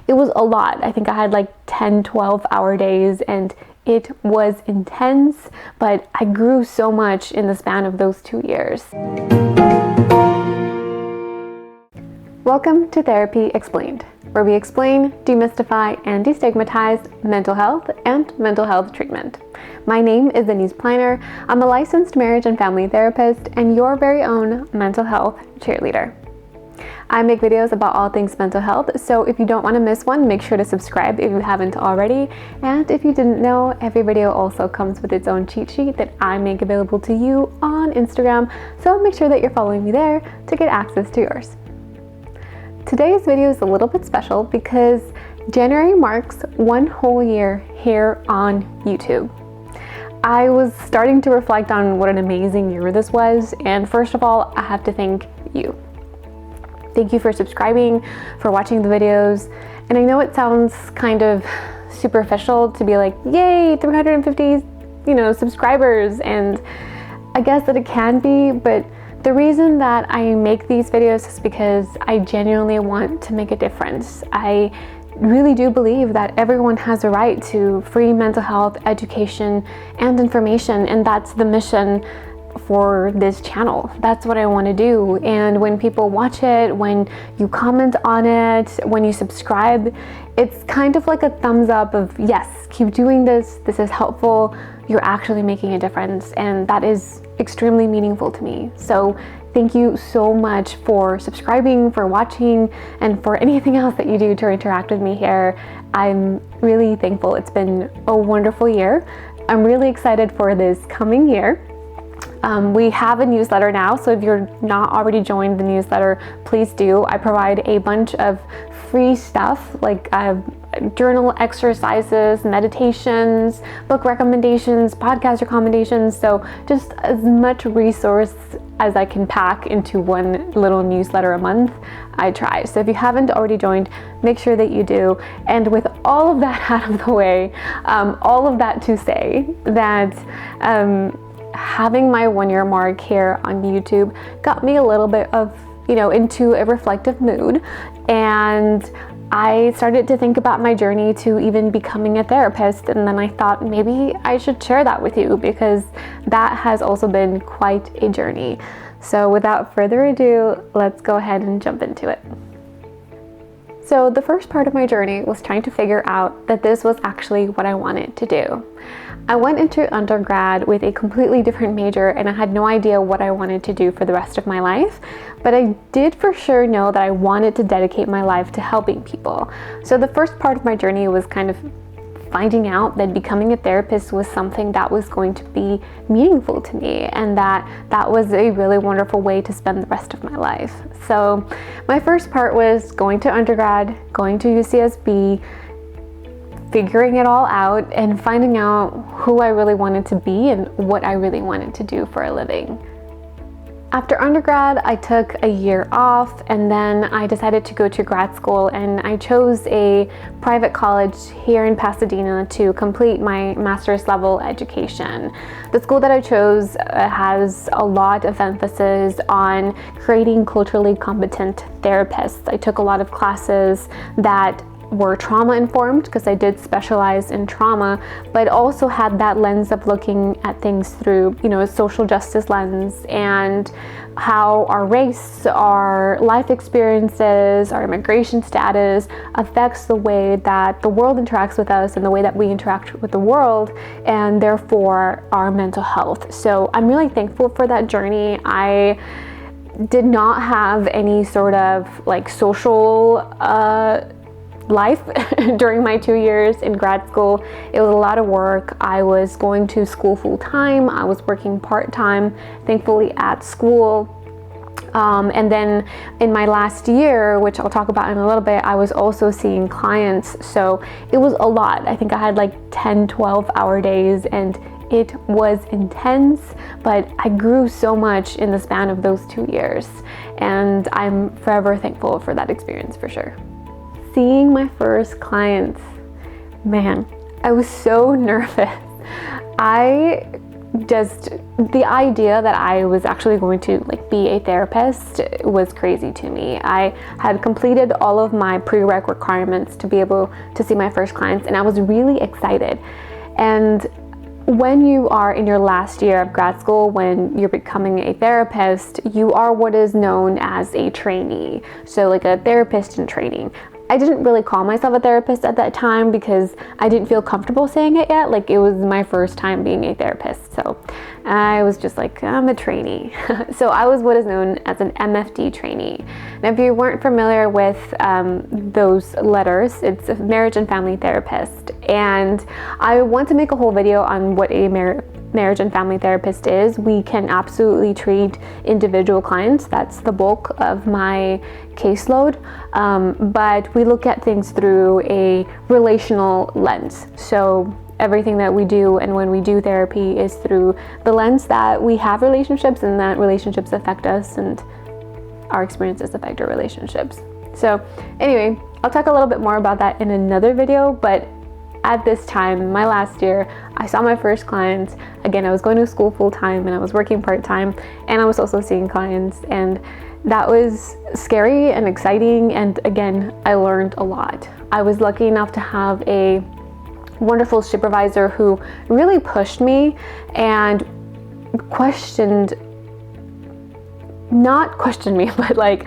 It was a lot. I think I had like 10, 12-hour days, and it was intense, but I grew so much in the span of those 2 years. Welcome to Therapy Explained, where we explain, demystify, and destigmatize mental health and mental health treatment. My name is Deniss. I'm a licensed marriage and family therapist and your very own mental health cheerleader. I make videos about all things mental health, so if you don't want to miss one, make sure to subscribe if you haven't already. And if you didn't know, every video also comes with its own cheat sheet that I make available to you on Instagram, so make sure that you're following me there to get access to yours. Today's video is a little bit special because January marks 1 whole year here on YouTube. I was starting to reflect on what an amazing year this was, and first of all, I have to thank you. Thank you for subscribing, for watching the videos. And I know it sounds kind of superficial to be like, yay, 350, subscribers. And I guess that it can be, but the reason that I make these videos is because I genuinely want to make a difference. I really do believe that everyone has a right to free mental health education and information, and that's the mission for this channel. That's what I want to do. And when people watch it, when you comment on it, when you subscribe, it's kind of like a thumbs up of, yes, keep doing this. This is helpful. You're actually making a difference. And that is extremely meaningful to me. So thank you so much for subscribing, for watching, and for anything else that you do to interact with me here. I'm really thankful. It's been a wonderful year. I'm really excited for this coming year. We have a newsletter now, so if you're not already joined the newsletter, please do. I provide a bunch of free stuff like journal exercises, meditations, book recommendations, podcast recommendations, so just as much resource as I can pack into one little newsletter a month, I try. So if you haven't already joined, make sure that you do. And with all of that out of the way, all of that to say that having my 1 year mark here on YouTube got me a little bit of, into a reflective mood. And I started to think about my journey to even becoming a therapist. And then I thought maybe I should share that with you because that has also been quite a journey. So without further ado, let's go ahead and jump into it. So the first part of my journey was trying to figure out that this was actually what I wanted to do. I went into undergrad with a completely different major and I had no idea what I wanted to do for the rest of my life, but I did for sure know that I wanted to dedicate my life to helping people. So the first part of my journey was kind of finding out that becoming a therapist was something that was going to be meaningful to me and that was a really wonderful way to spend the rest of my life. So my first part was going to undergrad, going to UCSB, figuring it all out and finding out who I really wanted to be and what I really wanted to do for a living. After undergrad, I took a year off and then I decided to go to grad school, and I chose a private college here in Pasadena to complete my master's level education. The school that I chose has a lot of emphasis on creating culturally competent therapists. I took a lot of classes that were trauma informed because I did specialize in trauma, but also had that lens of looking at things through, a social justice lens, and how our race, our life experiences, our immigration status affects the way that the world interacts with us and the way that we interact with the world, and therefore our mental health. So I'm really thankful for that journey. I did not have any sort of social life during my 2 years in grad school. It was a lot of work. I was going to school full time. I was working part time, thankfully at school. And then in my last year, which I'll talk about in a little bit, I was also seeing clients. So it was a lot. I think I had like 10, 12-hour days, and it was intense, but I grew so much in the span of those 2 years. And I'm forever thankful for that experience for sure. Seeing my first clients, man, I was so nervous. I just the idea that I was actually going to like be a therapist was crazy to me. I had completed all of my prereq requirements to be able to see my first clients, and I was really excited. And when you are in your last year of grad school, when you're becoming a therapist, you are what is known as a trainee. So like a therapist in training. I didn't really call myself a therapist at that time because I didn't feel comfortable saying it yet. Like, it was my first time being a therapist. So I was just like, I'm a trainee. So I was what is known as an MFD trainee. Now, if you weren't familiar with those letters, it's a marriage and family therapist. And I want to make a whole video on what a marriage and family therapist is. We can absolutely treat individual clients. That's the bulk of my caseload. But we look at things through a relational lens. So everything that we do and when we do therapy is through the lens that we have relationships, and that relationships affect us and our experiences affect our relationships. So anyway, I'll talk a little bit more about that in another video, but at this time, my last year, I saw my first clients. Again, I was going to school full-time and I was working part-time, and I was also seeing clients, and that was scary and exciting. And again, I learned a lot. I was lucky enough to have a wonderful supervisor who really pushed me and not questioned me, but like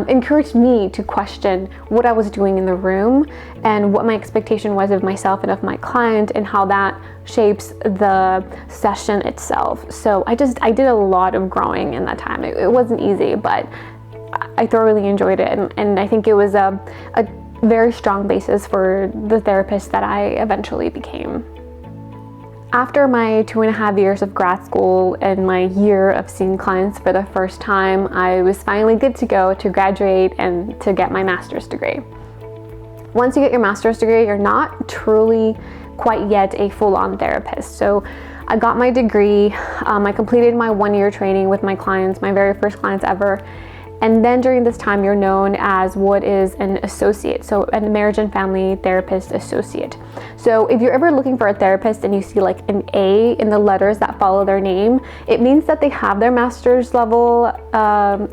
encouraged me to question what I was doing in the room and what my expectation was of myself and of my client, and how that shapes the session itself. So I did a lot of growing in that time. It wasn't easy, but I thoroughly enjoyed it, and I think it was a very strong basis for the therapist that I eventually became. After my 2.5 years of grad school and my year of seeing clients for the first time, I was finally good to go to graduate and to get my master's degree. Once you get your master's degree, you're not truly quite yet a full-on therapist. So I got my degree, I completed my 1-year training with my clients, my very first clients ever. And then during this time, you're known as what is an associate, so a marriage and family therapist associate. So if you're ever looking for a therapist and you see like an A in the letters that follow their name, it means that they have their master's level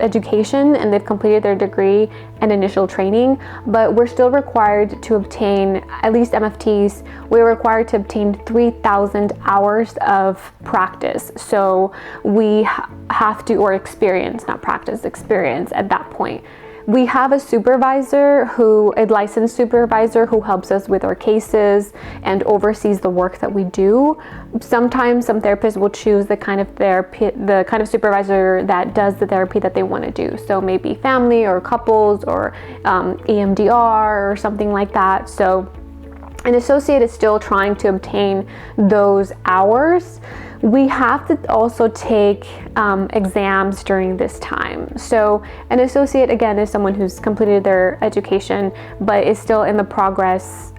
education and they've completed their degree and initial training, but we're still required to obtain, at least MFTs, we're required to obtain 3,000 hours of practice. So we have to, or experience, not practice, experience at that point. We have a supervisor a licensed supervisor who helps us with our cases and oversees the work that we do. Sometimes some therapists will choose the kind of supervisor that does the therapy that they want to do. So maybe family or couples or EMDR or something like that. So an associate is still trying to obtain those hours. We have to also take exams during this time. So an associate, again, is someone who's completed their education, but is still in the process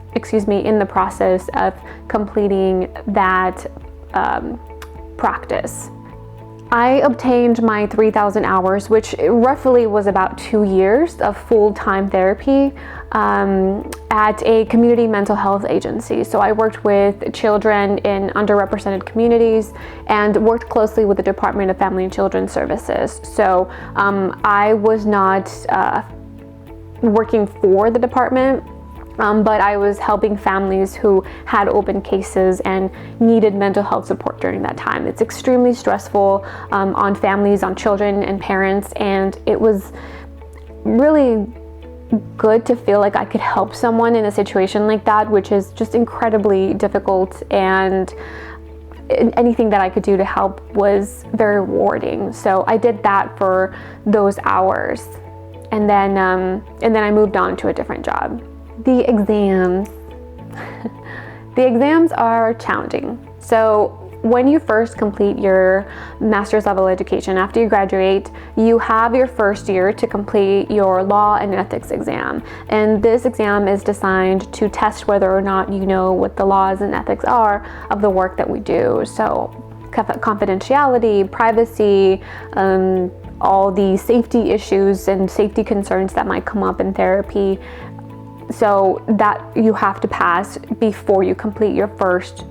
of completing that practice. I obtained my 3,000 hours, which roughly was about 2 years of full-time therapy at a community mental health agency. So I worked with children in underrepresented communities and worked closely with the Department of Family and Children Services. So I was not working for the department, but I was helping families who had open cases and needed mental health support during that time. It's extremely stressful on families, on children and parents, and it was really good to feel like I could help someone in a situation like that, which is just incredibly difficult, and anything that I could do to help was very rewarding. So I did that for those hours, and then I moved on to a different job. The exams. The exams are challenging. So when you first complete your master's level education, after you graduate, you have your first year to complete your law and ethics exam. And this exam is designed to test whether or not you know what the laws and ethics are of the work that we do. So confidentiality, privacy, all the safety issues and safety concerns that might come up in therapy. So that you have to pass before you complete your first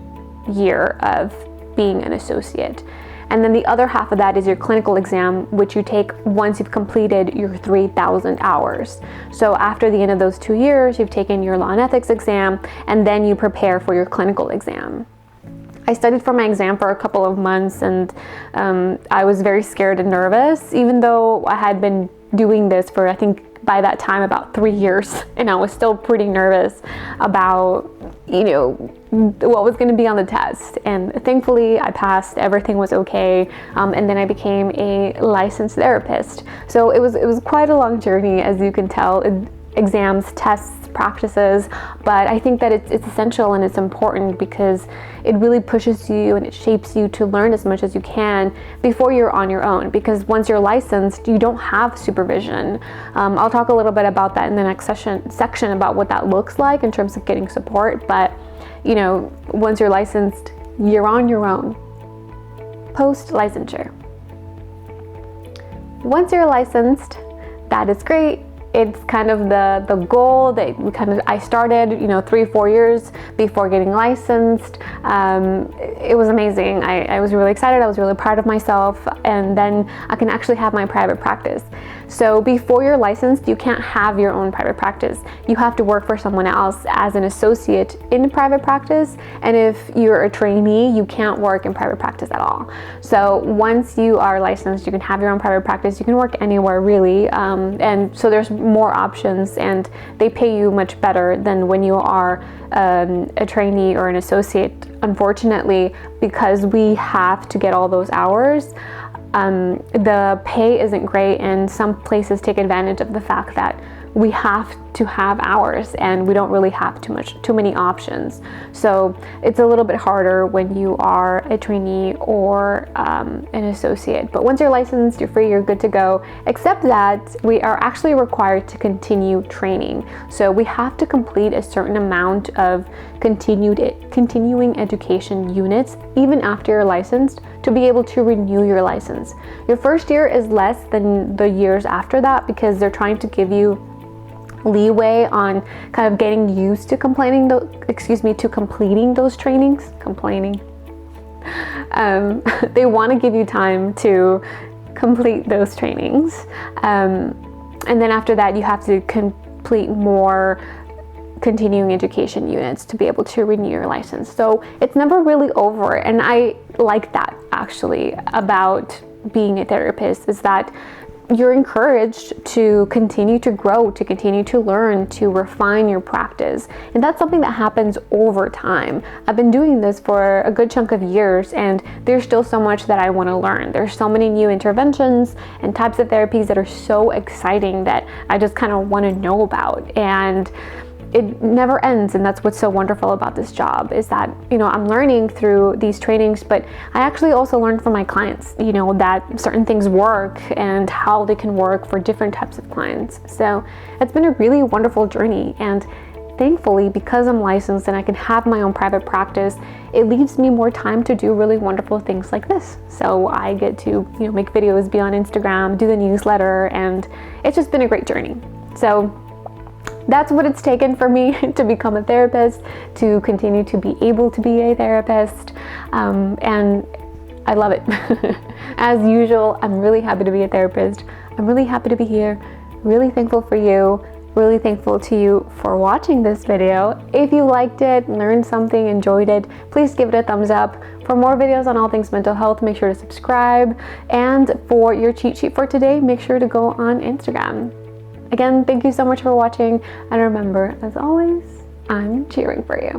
year of being an associate. And then the other half of that is your clinical exam, which you take once you've completed your 3,000 hours. So after the end of those 2 years, you've taken your law and ethics exam, and then you prepare for your clinical exam. I studied for my exam for a couple of months, and I was very scared and nervous, even though I had been doing this for, I think, by that time about 3 years, and I was still pretty nervous about, what was going to be on the test. And thankfully I passed, everything was okay, and then I became a licensed therapist. So it was quite a long journey, as you can tell, exams, tests, practices, but I think that it's essential and it's important because it really pushes you and it shapes you to learn as much as you can before you're on your own, because once you're licensed, you don't have supervision. I'll talk a little bit about that in the next section about what that looks like in terms of getting support, but once you're licensed, you're on your own. Post-licensure. Once you're licensed, that is great. It's kind of the goal that I started, 3-4 years before getting licensed. It was amazing. I was really excited. I was really proud of myself. And then I can actually have my private practice. So before you're licensed, you can't have your own private practice. You have to work for someone else as an associate in private practice. And if you're a trainee, you can't work in private practice at all. So once you are licensed, you can have your own private practice. You can work anywhere, really. And so there's more options, and they pay you much better than when you are a trainee or an associate. Unfortunately, because we have to get all those hours, the pay isn't great, and some places take advantage of the fact that we have to have hours and we don't really have too many options. So it's a little bit harder when you are a trainee or an associate. But once you're licensed, you're free, you're good to go, except that we are actually required to continue training. So we have to complete a certain amount of continuing education units even after you're licensed to be able to renew your license. Your first year is less than the years after that because they're trying to give you leeway on kind of getting used to completing those trainings. They want to give you time to complete those trainings, and then after that you have to complete more continuing education units to be able to renew your license. So it's never really over, and I like that actually about being a therapist, is that you're encouraged to continue to grow, to continue to learn, to refine your practice. And that's something that happens over time. I've been doing this for a good chunk of years, and there's still so much that I want to learn. There's so many new interventions and types of therapies that are so exciting that I just kind of want to know about. And it never ends, and that's what's so wonderful about this job, is that I'm learning through these trainings, but I actually also learn from my clients, that certain things work and how they can work for different types of clients. So it's been a really wonderful journey, and thankfully, because I'm licensed and I can have my own private practice, it leaves me more time to do really wonderful things like this. So I get to make videos, be on Instagram, do the newsletter, and it's just been a great journey. So that's what it's taken for me to become a therapist, to continue to be able to be a therapist, and I love it. As usual, I'm really happy to be a therapist. I'm really happy to be here, really thankful for you, really thankful to you for watching this video. If you liked it, learned something, enjoyed it, please give it a thumbs up. For more videos on all things mental health, make sure to subscribe, and for your cheat sheet for today, make sure to go on Instagram. Again, thank you so much for watching, and remember, as always, I'm cheering for you.